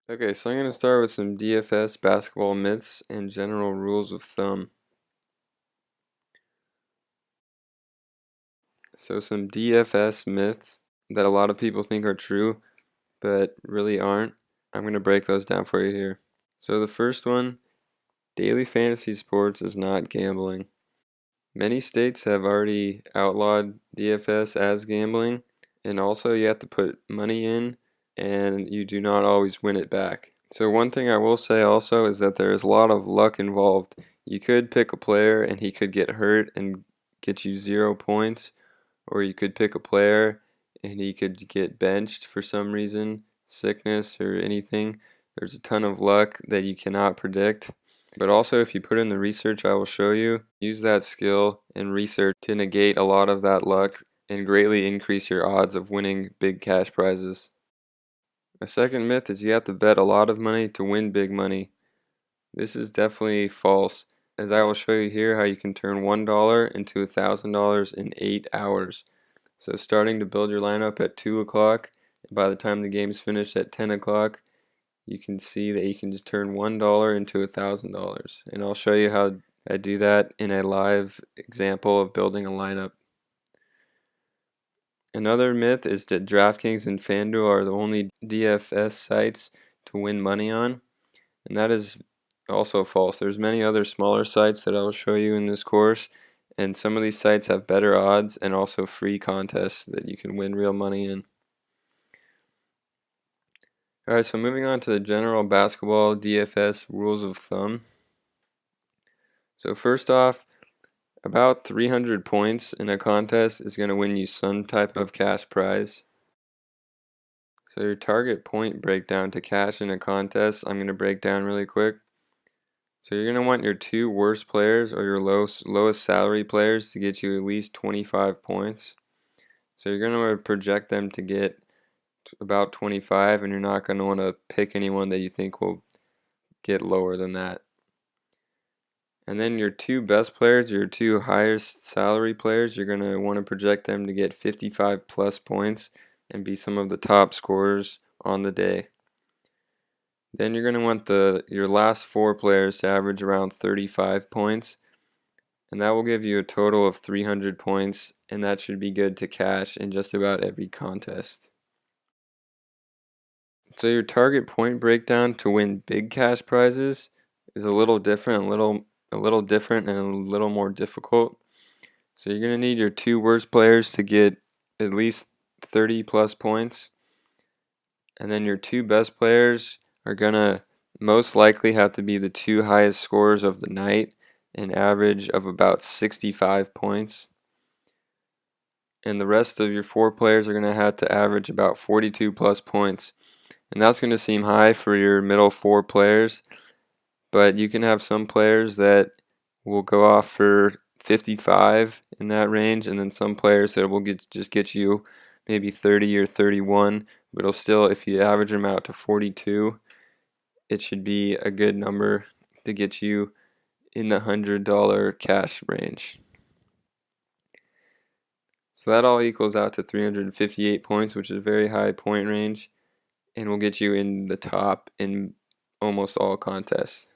Okay, so I'm going to start with some DFS basketball myths and general rules of thumb. So some DFS myths that a lot of people think are true, but really aren't. I'm going to break those down for you here. So the first one, daily fantasy sports is not gambling. Many states have already outlawed DFS as gambling, and also you have to put money in, and you do not always win it back. So one thing I will say also is that there is a lot of luck involved. You could pick a player and he could get hurt and get you 0 points, or you could pick a player and he could get benched for some reason, sickness or anything. There's a ton of luck that you cannot predict. But also, if you put in the research I will show you, use that skill and research to negate a lot of that luck and greatly increase your odds of winning big cash prizes. A second myth is you have to bet a lot of money to win big money. This is definitely false, as I will show you here how you can turn $1 into $1,000 in 8 hours. So starting to build your lineup at 2 o'clock, by the time the game's finished at 10 o'clock, you can see that you can just turn $1 into $1,000. And I'll show you how I do that in a live example of building a lineup. Another myth is that DraftKings and FanDuel are the only DFS sites to win money on, and that is also false. There's many other smaller sites that I'll show you in this course, and some of these sites have better odds and also free contests that you can win real money in. Alright, so moving on to the general basketball DFS rules of thumb. So first off, about 300 points in a contest is going to win you some type of cash prize. So your target point breakdown to cash in a contest, I'm going to break down really quick. So you're going to want your two worst players or your lowest salary players to get you at least 25 points. So you're going to want to project them to get about 25, and you're not going to want to pick anyone that you think will get lower than that. And then your two best players, your two highest salary players, you're going to want to project them to get 55 plus points and be some of the top scorers on the day. Then you're going to want your last four players to average around 35 points, and that will give you a total of 300 points, and that should be good to cash in just about every contest. So your target point breakdown to win big cash prizes is a little different, a little different and a little more difficult. So you're going to need your two worst players to get at least 30 plus points, and then your two best players are going to most likely have to be the two highest scorers of the night, an average of about 65 points. And the rest of your four players are going to have to average about 42 plus points. And that's going to seem high for your middle four players, but you can have some players that will go off for 55 in that range, and then some players that will just get you maybe 30 or 31, but it'll still, if you average them out to 42, it should be a good number to get you in the $100 cash range. So that all equals out to 358 points, which is a very high point range, and will get you in the top in almost all contests.